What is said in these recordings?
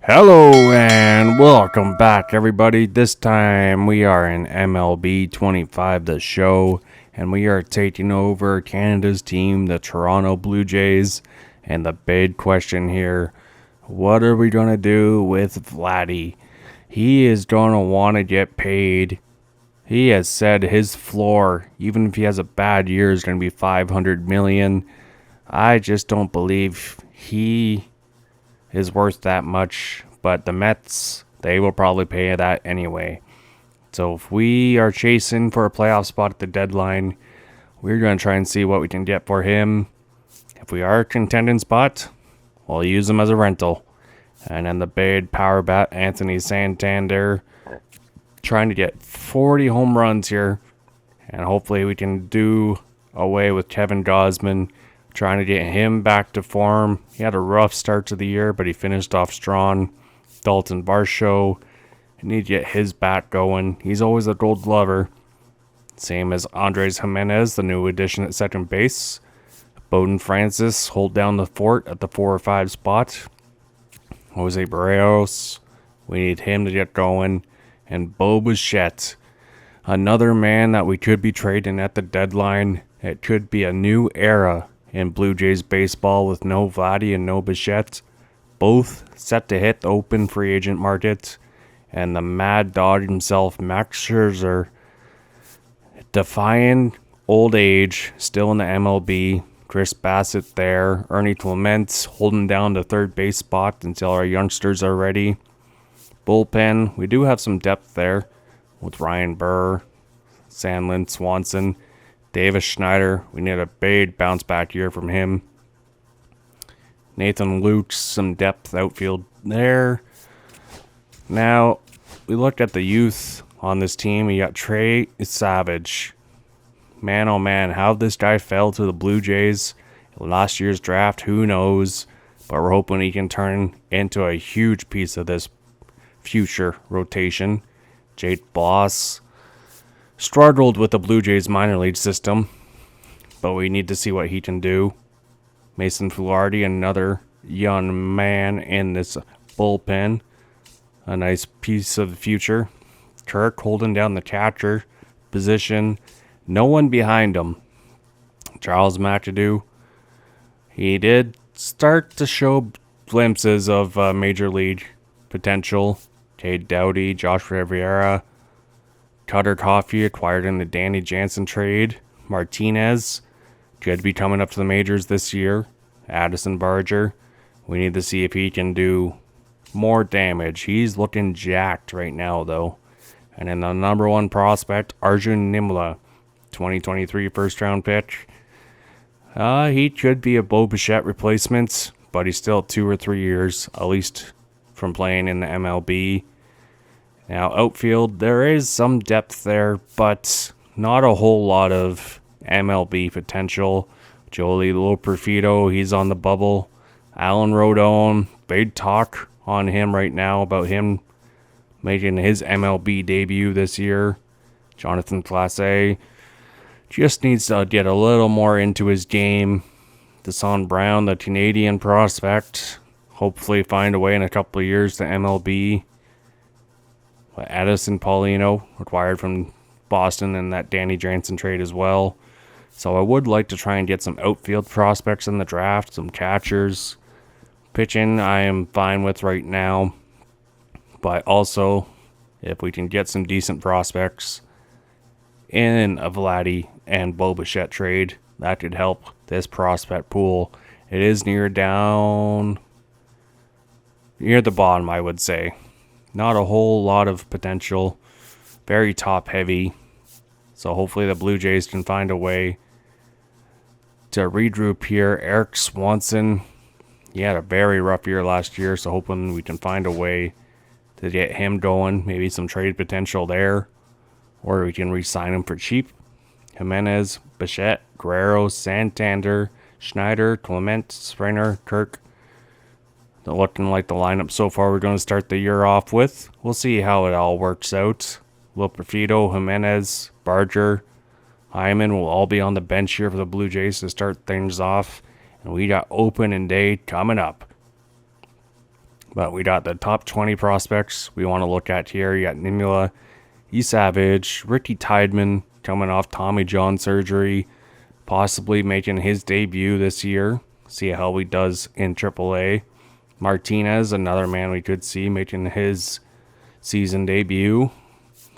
Hello and welcome back, everybody. This time we are in MLB 25, the show, and we are taking over Canada's team, the Toronto Blue Jays. And the big question here, what are we going to do with VLADY? He is going to want to get paid. He has said his floor, even if he has a bad year, is going to be $500 million. I just don't believe he is worth that much, but the Mets, they will probably pay that anyway. So if we are chasing for a playoff spot at the deadline, we're going to try and see what we can get for him. If we are a contending spot, we'll use him as a rental. And then the big power bat, Anthony Santander, trying to get 40 home runs here. And hopefully we can do away with Kevin Gausman, trying to get him back to form. He had a rough start to the year, but he finished off strong. Dalton Varsho, need to get his bat going. He's always a gold glover. Same as Andres Jimenez, the new addition at second base. Bowden Francis hold down the fort at the 4 or 5 spot. Jose Barrios, we need him to get going. And Bichette, another man that we could be trading at the deadline. It could be a new era in Blue Jays baseball with no VLADY and no Bichette. Both set to hit the open free agent market. And the mad dog himself, Max Scherzer, defying old age, still in the MLB. Chris Bassett there. Ernie Clements holding down the third base spot until our youngsters are ready. Bullpen, we do have some depth there with Ryan Burr, Sandlin, Swanson, Davis Schneider. We need a big bounce back year from him. Nathan Luch, some depth outfield there. Now, we looked at the youth on this team. We got Trey Savage. Man, oh man, how this guy fell to the Blue Jays last year's draft, who knows? But we're hoping he can turn into a huge piece of this future rotation. Jake Bloss struggled with the Blue Jays minor league system, but we need to see what he can do. Mason Fulardi, another young man in this bullpen. A nice piece of the future. Kirk holding down the catcher position. No one behind him. Charles McAdoo. He did start to show glimpses of major league potential. Cade Doughty, Josh Rivera. Cutter Coffee acquired in the Danny Jansen trade. Martinez could be coming up to the majors this year. Addison Barger. We need to see if he can do more damage. He's looking jacked right now, though. And then the number one prospect, Arjun Nimla, 2023 first round pick. He could be a Bo Bichette replacement, but he's still 2 or 3 years, at least from playing in the MLB. Now, outfield, there is some depth there, but not a whole lot of MLB potential. Joely Loperfido, he's on the bubble. Alan Rodon, big talk on him right now about him making his MLB debut this year. Jonathan Clase just needs to get a little more into his game. Deson Brown, the Canadian prospect, hopefully find a way in a couple of years to MLB. Addison Paulino, acquired from Boston in that Danny Jansen trade as well. So I would like to try and get some outfield prospects in the draft, some catchers. Pitching, I am fine with right now. But also, if we can get some decent prospects in a VLADY and Bo Bichette trade, that could help this prospect pool. It is near the bottom, I would say. Not a whole lot of potential. Very top heavy. So hopefully the Blue Jays can find a way to regroup here. Eric Swanson, he had a very rough year last year, so hoping we can find a way to get him going. Maybe some trade potential there. Or we can re-sign him for cheap. Jimenez, Bichette, Guerrero, Santander, Schneider, Clement, Springer, Kirk. They're looking like the lineup so far we're going to start the year off with. We'll see how it all works out. Loperfido, Jimenez, Barger, Hyman will all be on the bench here for the Blue Jays to start things off. And we got opening day coming up. But we got the top 20 prospects we want to look at here. You got Nimula, Savage, Ricky Tideman coming off Tommy John surgery, possibly making his debut this year. See how he does in AAA. Martinez, another man we could see making his season debut.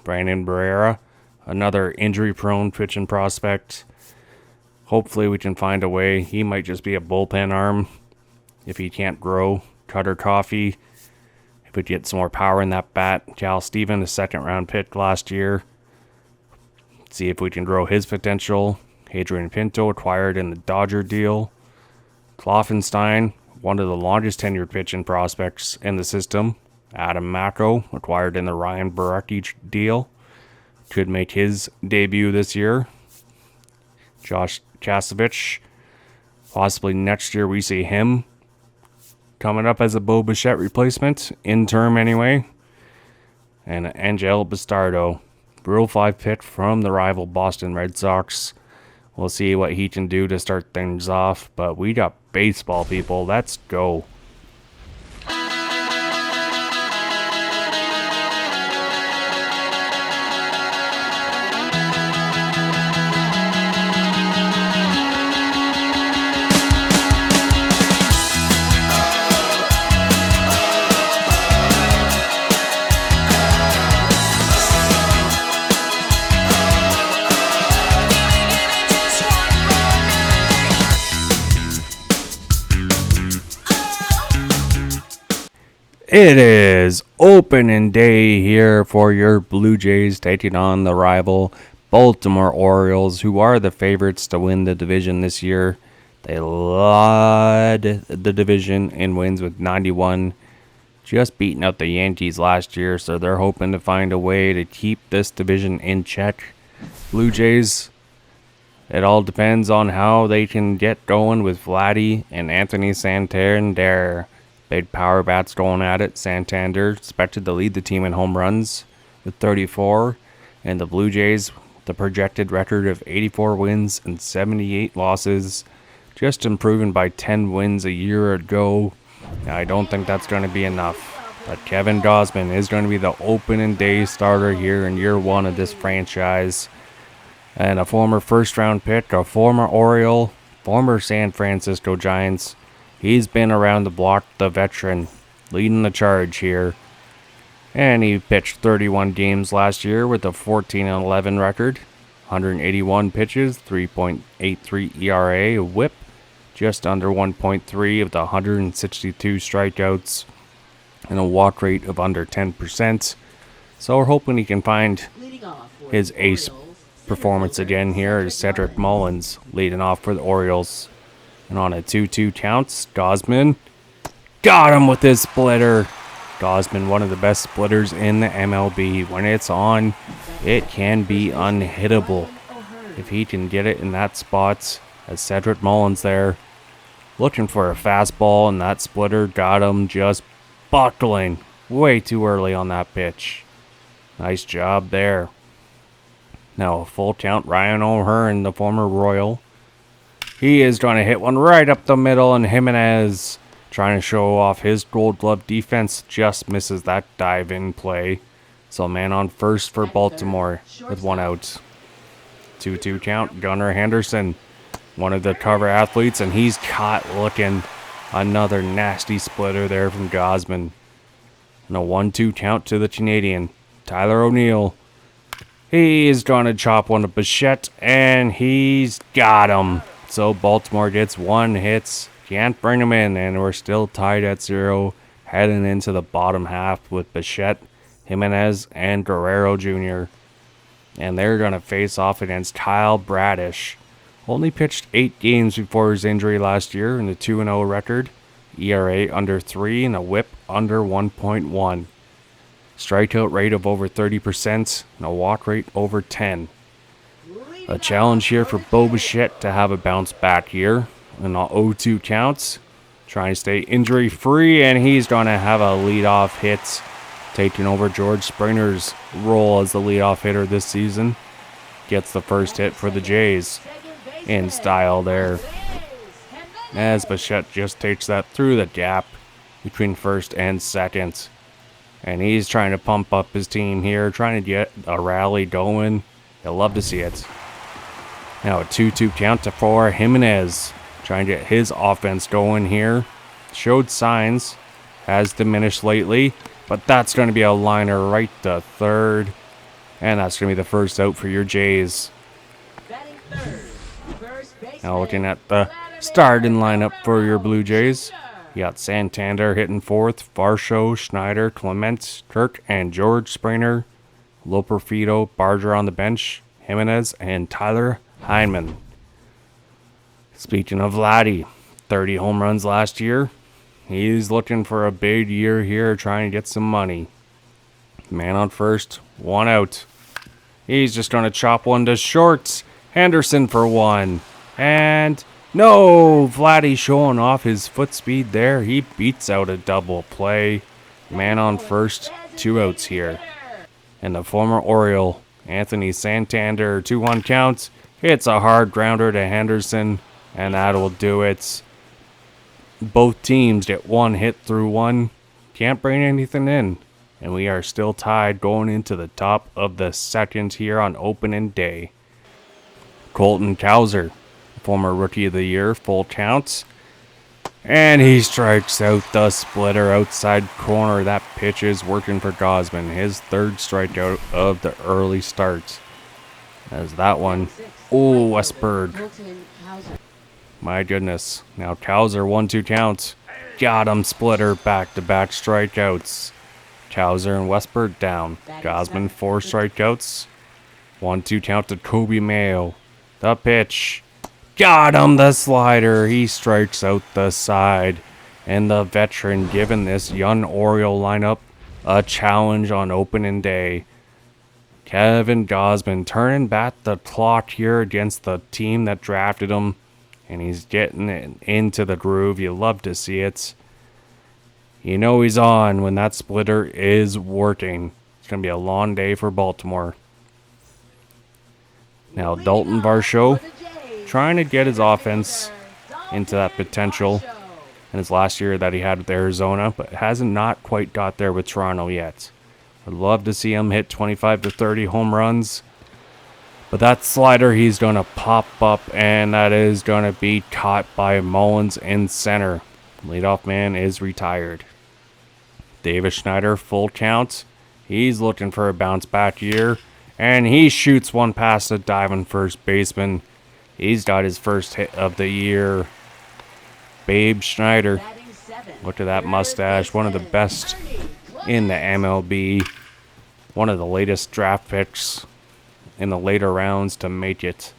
Brandon Barrera, another injury-prone pitching prospect. Hopefully we can find a way. He might just be a bullpen arm if he can't grow. Cutter Coffee, if we get some more power in that bat. Cal Steven, a second-round pick last year. See if we can grow his potential. Adrian Pinto, acquired in the Dodger deal. Kloffenstein, one of the longest tenured pitching prospects in the system. Adam Mako, acquired in the Ryan Barecki deal. Could make his debut this year. Josh Kasevich, possibly next year we see him coming up as a Bo Bichette replacement, in term anyway. And Angel Bastardo, Rule 5 pick from the rival Boston Red Sox. We'll see what he can do to start things off, but we got baseball, people. Let's go. It is opening day here for your Blue Jays, taking on the rival Baltimore Orioles, who are the favorites to win the division this year. They led the division in wins with 91, just beating out the Yankees last year, so they're hoping to find a way to keep this division in check. Blue Jays, it all depends on how they can get going with VLADY and Anthony Santander. Big power bats going at it. Santander expected to lead the team in home runs with 34. And the Blue Jays, the projected record of 84 wins and 78 losses, just improving by 10 wins a year ago. I don't think that's going to be enough. But Kevin Gausman is going to be the opening day starter here in year one of this franchise. And a former first-round pick, a former Oriole, former San Francisco Giants. He's been around the block, the veteran, leading the charge here. And he pitched 31 games last year with a 14-11 record. 181 pitches, 3.83 ERA, a whip, just under 1.3 of the 162 strikeouts, and a walk rate of under 10%. So we're hoping he can find his ace performance again here as Cedric Mullins leading off for the Orioles. And on a 2-2 counts, Gausman got him with his splitter. Gausman, one of the best splitters in the MLB. When it's on, it can be unhittable. If he can get it in that spot, as Cedric Mullins there, looking for a fastball, and that splitter got him just buckling way too early on that pitch. Nice job there. Now a full count, Ryan O'Hearn, the former Royal. He is going to hit one right up the middle, and Jimenez, trying to show off his Gold Glove defense, just misses that dive-in play. So man on first for Baltimore with one out. 2-2 count, Gunnar Henderson, one of the cover athletes, and he's caught looking. Another nasty splitter there from Gausman. And a 1-2 count to the Canadian, Tyler O'Neill. He's going to chop one to Bichette, and he's got him. So Baltimore gets one hit, can't bring him in, and we're still tied at 0, heading into the bottom half with Bichette, Jimenez, and Guerrero Jr. And they're going to face off against Kyle Bradish. Only pitched 8 games before his injury last year, in a 2-0 record, ERA under 3, and a whip under 1.1. Strikeout rate of over 30%, and a walk rate over 10. A challenge here for Bo Bichette to have a bounce back here. And 0-2 counts. Trying to stay injury free, and he's going to have a leadoff hit, taking over George Springer's role as the leadoff hitter this season. Gets the first hit for the Jays in style there. As Bichette just takes that through the gap. between first and second. And he's trying to pump up his team here, trying to get a rally going. You'll love to see it. Now a 2-2 count to for Jimenez. Trying to get his offense going here. Showed signs. Has diminished lately. But that's going to be a liner right to third. And that's going to be the first out for your Jays. Now looking at the starting lineup for your Blue Jays. You got Santander hitting fourth. Varsho, Schneider, Clement, Kirk, and George Springer. Loperfido, Barger on the bench. Jimenez, and Tyler Heineman. Speaking of VLADY, 30 home runs last year. He's looking for a big year here, trying to get some money. Man on first, one out. He's just going to chop one to short. Henderson for one. And no, VLADY showing off his foot speed there. He beats out a double play. Man on first, two outs here. And the former Oriole, Anthony Santander, 2-1 counts. It's a hard grounder to Henderson, and that'll do it. Both teams get one hit through one. Can't bring anything in. And we are still tied going into the top of the second here on opening day. Colton Cowser, former Rookie of the Year, full counts. And he strikes out the splitter outside corner. That pitch is working for Gosman. His third strikeout of the early start. As that one. Oh, Westberg. My goodness. Now Cowser, 1-2 counts. Got him, splitter, back-to-back strikeouts. Cowser and Westberg down. Gosman, 4 strikeouts. 1-2 count to Kobe Mayo. The pitch. Got him, the slider. He strikes out the side. And the veteran giving this young Oriole lineup a challenge on opening day. Kevin Gosman turning back the clock here against the team that drafted him. And he's getting it into the groove. You love to see it. You know he's on when that splitter is working. It's going to be a long day for Baltimore. Now Dalton Varsho trying to get his offense into that potential in his last year that he had with Arizona, but hasn't not quite got there with Toronto yet. I'd love to see him hit 25 to 30 home runs. But that slider, he's going to pop up, and that is going to be caught by Mullins in center. Leadoff man is retired. Davis Schneider, full count. He's looking for a bounce back year, and he shoots one past the diving first baseman. He's got his first hit of the year. Babe Schneider. Look at that mustache. One of the best in the MLB. One of the latest draft picks in the later rounds to make it.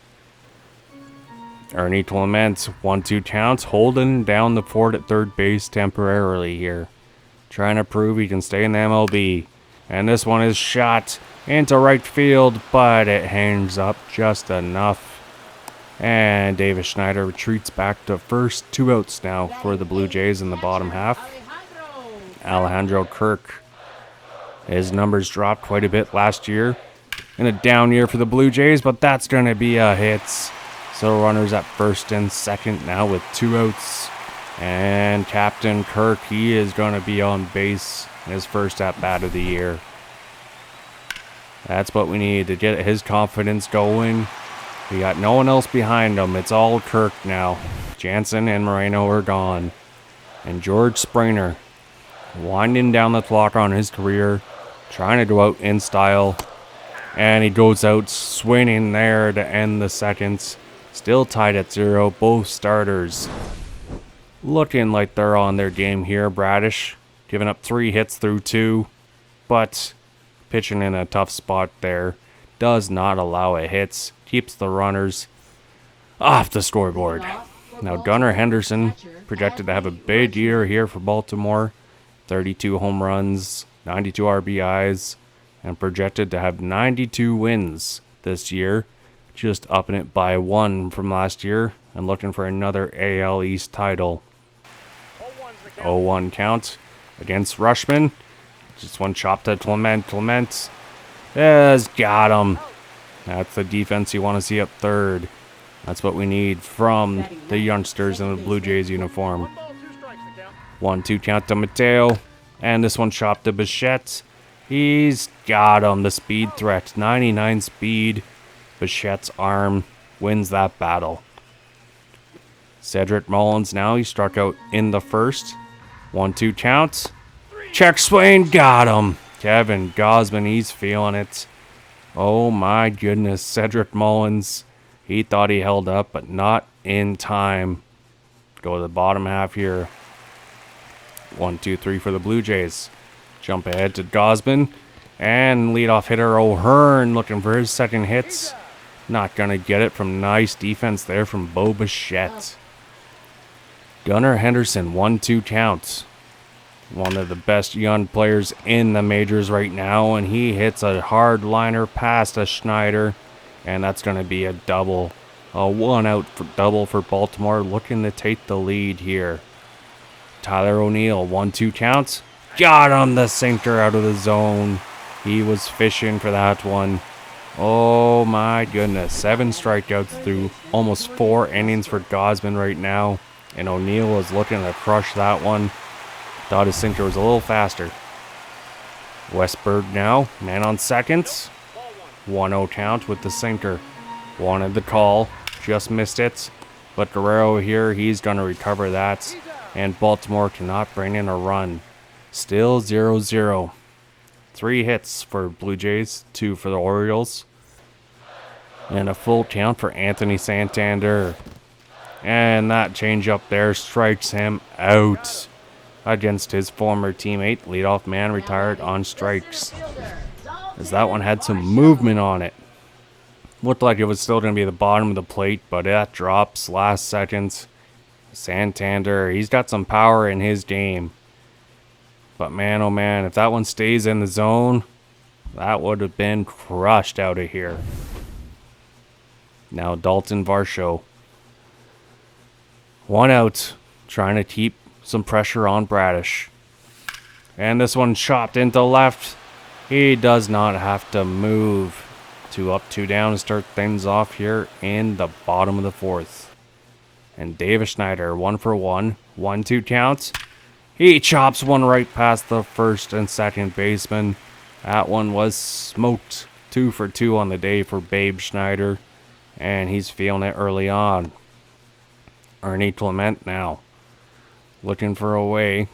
Ernie Clement, 1-2 counts, holding down the fort at third base temporarily here. Trying to prove he can stay in the MLB. And this one is shot into right field, but it hangs up just enough. And Davis Schneider retreats back to first. 2 outs now for the Blue Jays in the bottom half. Alejandro Kirk. His numbers dropped quite a bit last year. In a down year for the Blue Jays, but that's going to be a hit. So runners at first and second now with 2 outs. And Captain Kirk, he is going to be on base in his first at-bat of the year. That's what we need to get his confidence going. We got no one else behind him. It's all Kirk now. Jansen and Moreno are gone. And George Springer winding down the clock on his career. Trying to go out in style. And he goes out swinging there to end the seconds. Still tied at 0. Both starters looking like they're on their game here. Bradish giving up 3 hits through 2. But pitching in a tough spot there. Does not allow a hits. Keeps the runners off the scoreboard. Now Gunnar Henderson projected to have a big year here for Baltimore. 32 home runs, 92 RBIs, and projected to have 92 wins this year. Just upping it by 1 from last year and looking for another AL East title. 0-1 count against Rushman. Just one chop to Clement. Clement has got him. That's the defense you want to see up third. That's what we need from the youngsters in the Blue Jays uniform. 1-2 count to Mateo. And this one chopped to Bichette. He's got him. The speed threat. 99 speed. Bichette's arm wins that battle. Cedric Mullins now. He struck out in the first. 1-2 count. Check swing. Got him. Kevin Gosman. He's feeling it. Oh my goodness. Cedric Mullins. He thought he held up, but not in time. Go to the bottom half here. 1-2-3 for the Blue Jays. Jump ahead to Gosman. And leadoff hitter O'Hearn looking for his second hits. Not going to get it from nice defense there from Bo Bichette. Gunnar Henderson, 1-2 count. One of the best young players in the majors right now. And he hits a hard liner past a Schneider. And that's going to be a double. A one-out double for Baltimore, looking to take the lead here. Tyler O'Neill, 1-2 counts. Got him, the sinker out of the zone. He was fishing for that one. Oh my goodness. 7 strikeouts through almost 4 innings for Gosman right now. And O'Neill was looking to crush that one. Thought his sinker was a little faster. Westberg now, man on second. 1-0 count with the sinker. Wanted the call, just missed it. But Guerrero here, he's going to recover that. And Baltimore cannot bring in a run. Still 0-0. 3 hits for Blue Jays, 2 for the Orioles. And a full count for Anthony Santander. And that changeup there strikes him out against his former teammate. Leadoff man retired on strikes. As that one had some movement on it. Looked like it was still going to be the bottom of the plate, but that drops last seconds. Santander, he's got some power in his game. But man, oh man, if that one stays in the zone, that would have been crushed out of here. Now Dalton Varsho. 1 out, trying to keep some pressure on Bradish. And this one chopped into left. He does not have to move. 2 up, 2 down to start things off here in the bottom of the 4th. And Davis Schneider, 1 for 1. 1-2 counts. He chops one right past the first and second baseman. That one was smoked. 2 for 2 on the day for Babe Schneider. And he's feeling it early on. Ernie Clement now. Looking for a way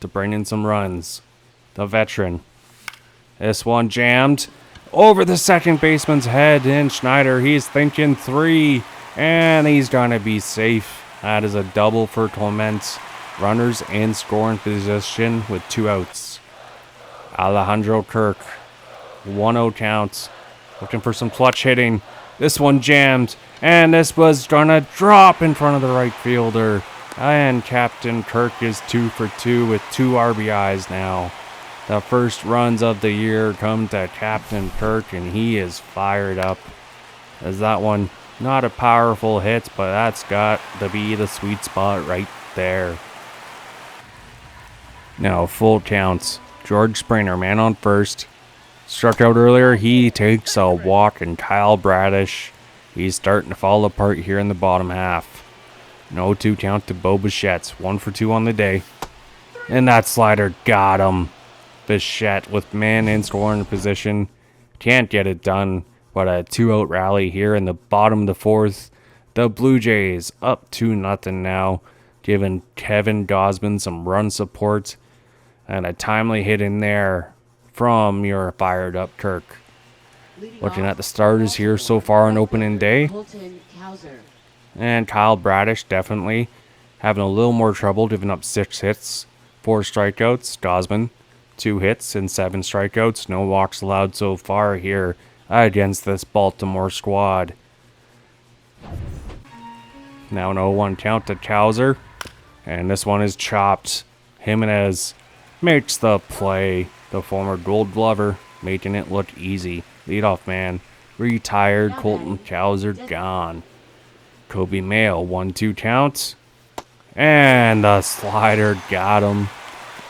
to bring in some runs. The veteran. This one jammed over the second baseman's head, and Schneider, he's thinking 3, and he's gonna be safe. That is a double for Clement. Runners in scoring position with 2 outs. Alejandro Kirk, 1-0 counts, looking for some clutch hitting. This one jammed, and this was gonna drop in front of the right fielder. And Captain Kirk is 2 for 2 with 2 RBIs now. The first runs of the year come to Captain Kirk, and he is fired up. As that one, not a powerful hit, but that's got to be the sweet spot right there. Now, full counts. George Springer, man on first. Struck out earlier, he takes a walk, and Kyle Bradish, he's starting to fall apart here in the bottom half. No 2 count to Bo Bichette, 1 for 2 on the day. And that slider got him. Bichette with man in scoring position. Can't get it done, but a 2-out rally here in the bottom of the 4th. The Blue Jays up 2-0 now, giving Kevin Gosman some run support. And a timely hit in there from your fired up Kirk. Looking at the starters here so far on opening day. And Kyle Bradish definitely having a little more trouble, giving up 6 hits, 4 strikeouts. Gosman, 2 hits and 7 strikeouts. No walks allowed so far here against this Baltimore squad. Now an 0-1 count to Cowser. And this one is chopped. Jimenez makes the play. The former Gold Glover making it look easy. Leadoff man retired. Colton Cowser gone. Kobe Mayo, 1-2 counts. And the slider got him.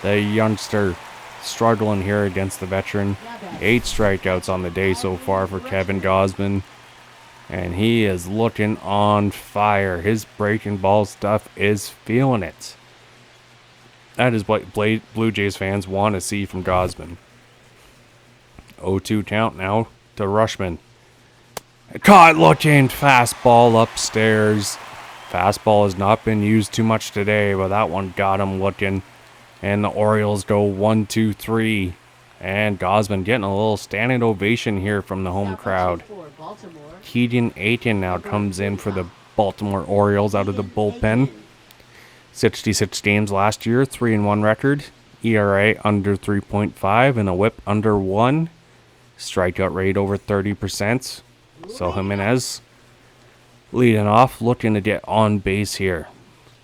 The youngster struggling here against the veteran. 8 strikeouts on the day so far for Kevin Gosman. And he is looking on fire. His breaking ball stuff is feeling it. That is what Blue Jays fans want to see from Gosman. 0-2 count now to Rushman. Caught looking, fastball upstairs. Fastball has not been used too much today, but that one got him looking. And the Orioles go 1-2-3. And Gosman getting a little standing ovation here from the home crowd. Keaton Aiken now comes in for the Baltimore Orioles out of the bullpen. 66 games last year, 3-1 record. ERA under 3.5 and a whip under 1. Strikeout rate over 30%. So Jimenez leading off, looking to get on base here.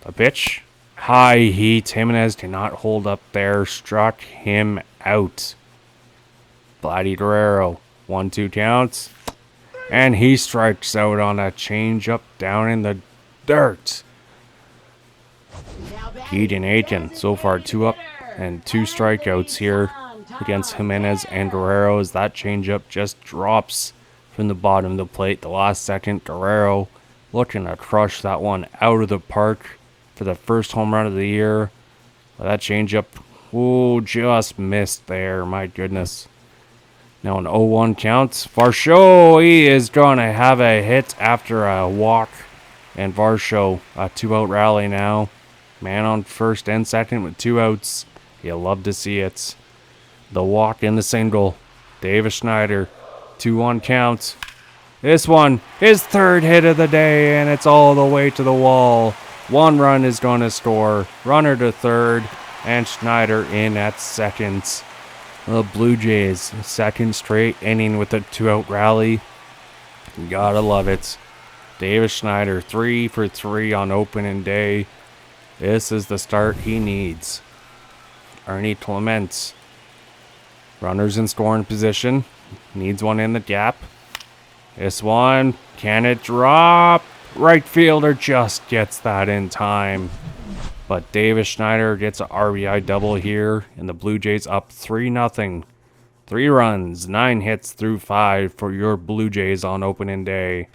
A pitch. High heat. Jimenez cannot hold up there. Struck him out. Vladdy Guerrero. 1-2 counts. And he strikes out on a changeup down in the dirt. Keaton Aiken, so far 2 up and 2 strikeouts here against Jimenez and Guerrero as that changeup just drops from the bottom of the plate. The last second, Guerrero looking to crush that one out of the park for the first home run of the year. That changeup, oh, just missed there. My goodness. Now an 0-1 counts. Varsho, he is going to have a hit after a walk. And Varsho, a 2-out rally now. Man on first and second with 2 outs. You love to see it. The walk and the single. Davis Schneider, 2-1 count. This one, his 3rd hit of the day, and it's all the way to the wall. 1 run is going to score. Runner to 3rd, and Schneider in at 2nd. The Blue Jays, 2nd straight inning with a 2-out rally. You gotta love it. Davis Schneider, 3 for 3 on opening day. This is the start he needs. Ernie Clements. Runners in scoring position. Needs one in the gap. This one, can it drop? Right fielder just gets that in time. But Davis Schneider gets an RBI double here, and the Blue Jays up 3-0. 3 runs, 9 hits through 5 for your Blue Jays on opening day.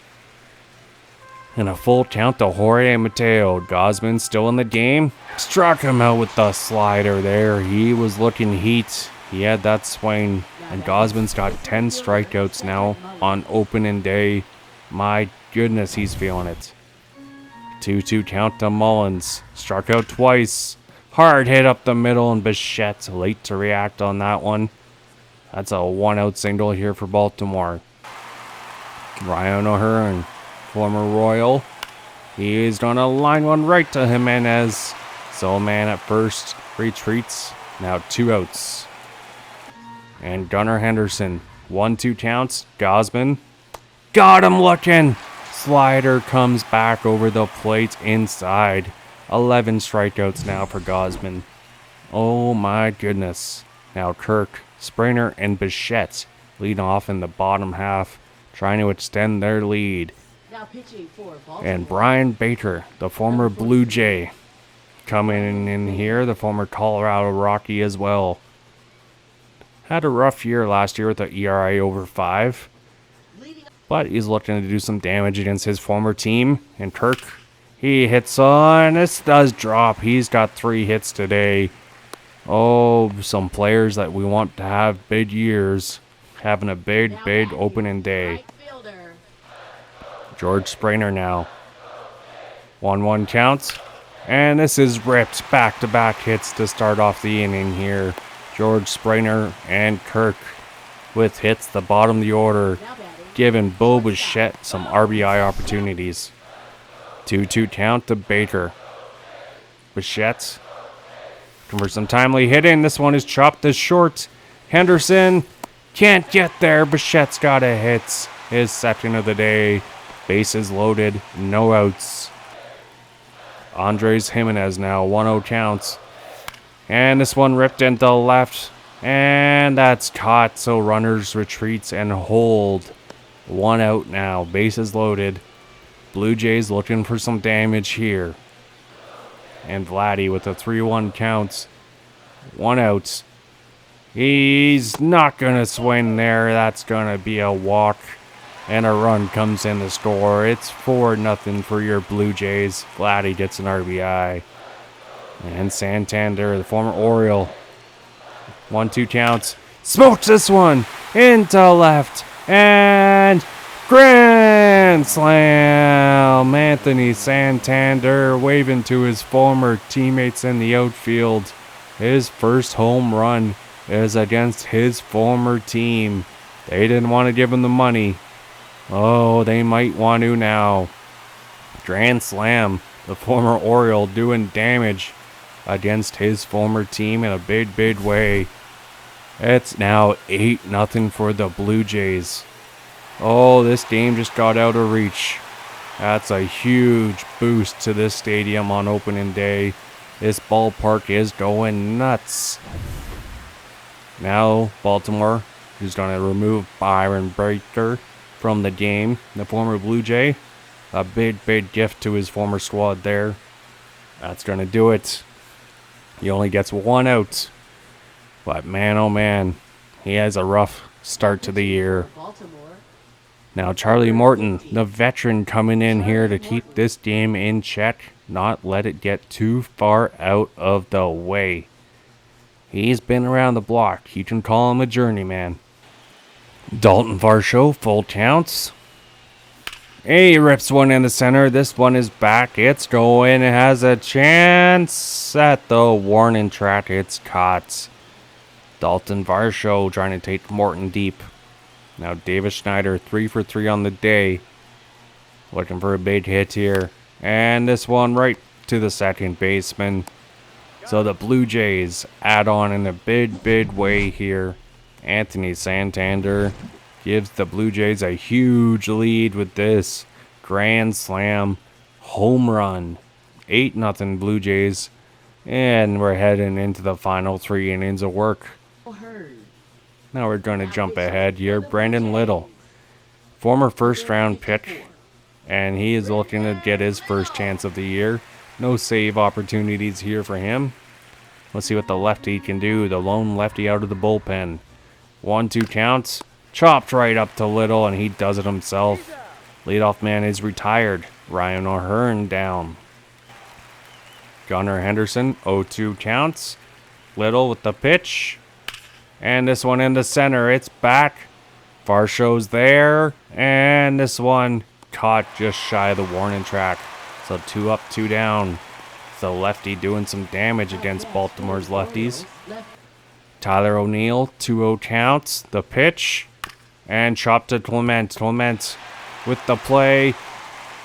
And a full count to Jorge Mateo. Gosman still in the game. Struck him out with the slider there. He was looking heat. He had that swing. And Gosman's got 10 strikeouts now on opening day. My goodness, he's feeling it. 2-2 count to Mullins. Struck out twice. Hard hit up the middle, and Bichette late to react on that one. That's a 1-out single here for Baltimore. Ryan O'Hearn, former Royal. He is going to line one right to Jimenez. So man at first retreats. Now 2 outs. And Gunnar Henderson. 1-2 counts. Gosman. Got him looking. Slider comes back over the plate inside. 11 strikeouts now for Gosman. Oh my goodness. Now Kirk, Springer, and Bichette lead off in the bottom half, trying to extend their lead. And Brian Baker, the former Blue Jay, coming in here, the former Colorado Rocky as well. Had a rough year last year with an ERA over 5. But he's looking to do some damage against his former team. And Kirk, he hits on. This does drop. He's got 3 hits today. Oh, some players that we want to have big years. Having a big opening day. George Springer now. 1-1 counts. And this is ripped. Back-to-back hits to start off the inning here. George Springer and Kirk with hits the bottom of the order, giving Bo Bichette some RBI opportunities. 2-2 count to Baker. Bichette for some timely hitting. This one is chopped to short. Henderson can't get there. Bichette's got a hit. His 2nd of the day. Bases loaded. No outs. Andres Jimenez now. 1-0 counts. And this one ripped into left. And that's caught. So runners retreats and hold. 1 out now. Bases loaded. Blue Jays looking for some damage here. And Vladdy with a 3-1 count. 1 out. He's not going to swing there. That's going to be a walk. And a run comes in the score. It's 4-0 for your Blue Jays. Vladdy gets an RBI. And Santander, the former Oriole. 1-2 counts. Smokes this one into left. And grand slam. Anthony Santander waving to his former teammates in the outfield. His first home run is against his former team. They didn't want to give him the money. Oh, they might want to now. Grand slam. The former Oriole doing damage against his former team in a big, big way. It's now 8-0 for the Blue Jays. Oh, this game just got out of reach. That's a huge boost to this stadium on opening day. This ballpark is going nuts. Now, Baltimore is going to remove Byron Breaker from the game. The former Blue Jay. A big, big gift to his former squad there. That's going to do it. He only gets 1 out. But man, oh man, he has a rough start to the year. Now Charlie Morton, the veteran, coming in here to keep this game in check. Not let it get too far out of the way. He's been around the block. You can call him a journeyman. Dalton Varsho, full counts. He rips one in the center. This one is back. It's going. It has a chance at the warning track. It's caught. Dalton Varsho trying to take Morton deep. Now Davis Schneider 3 for 3 on the day. Looking for a big hit here. And this one right to the second baseman. So the Blue Jays add on in a big, big way here. Anthony Santander gives the Blue Jays a huge lead with this grand slam home run. 8-0 Blue Jays. And we're heading into the final 3 innings of work. Now we're going to jump ahead here. Brandon Little, former first-round pick, and he is looking to get his first chance of the year. No save opportunities here for him. Let's see what the lefty can do. The lone lefty out of the bullpen. 1-2 counts. Chopped right up to Little, and he does it himself. Leadoff man is retired. Ryan O'Hearn down. Gunnar Henderson, 0-2 counts. Little with the pitch. And this one in the center. It's back. Varsho's there. And this one caught just shy of the warning track. So 2 up, 2 down. The lefty doing some damage against Baltimore's lefties. Tyler O'Neill, 2-0 counts. The pitch. And chopped to Clement. Clement with the play.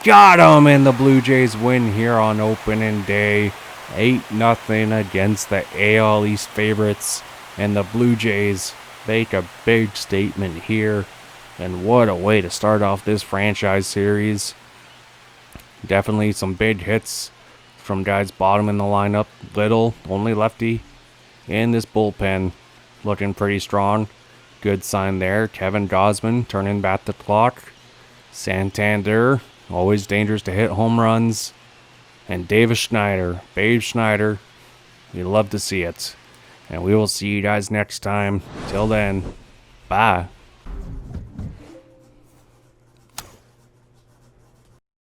Got him, and the Blue Jays win here on opening day. 8-0 against the AL East favorites. And the Blue Jays make a big statement here. And what a way to start off this franchise series. Definitely some big hits from guys bottom in the lineup. Little, only lefty in this bullpen. Looking pretty strong. Good sign there. Kevin Gausman turning back the clock. Santander, always dangerous to hit home runs. And Davis Schneider, Babe Schneider. You love to see it. And we will see you guys next time. Till then, bye.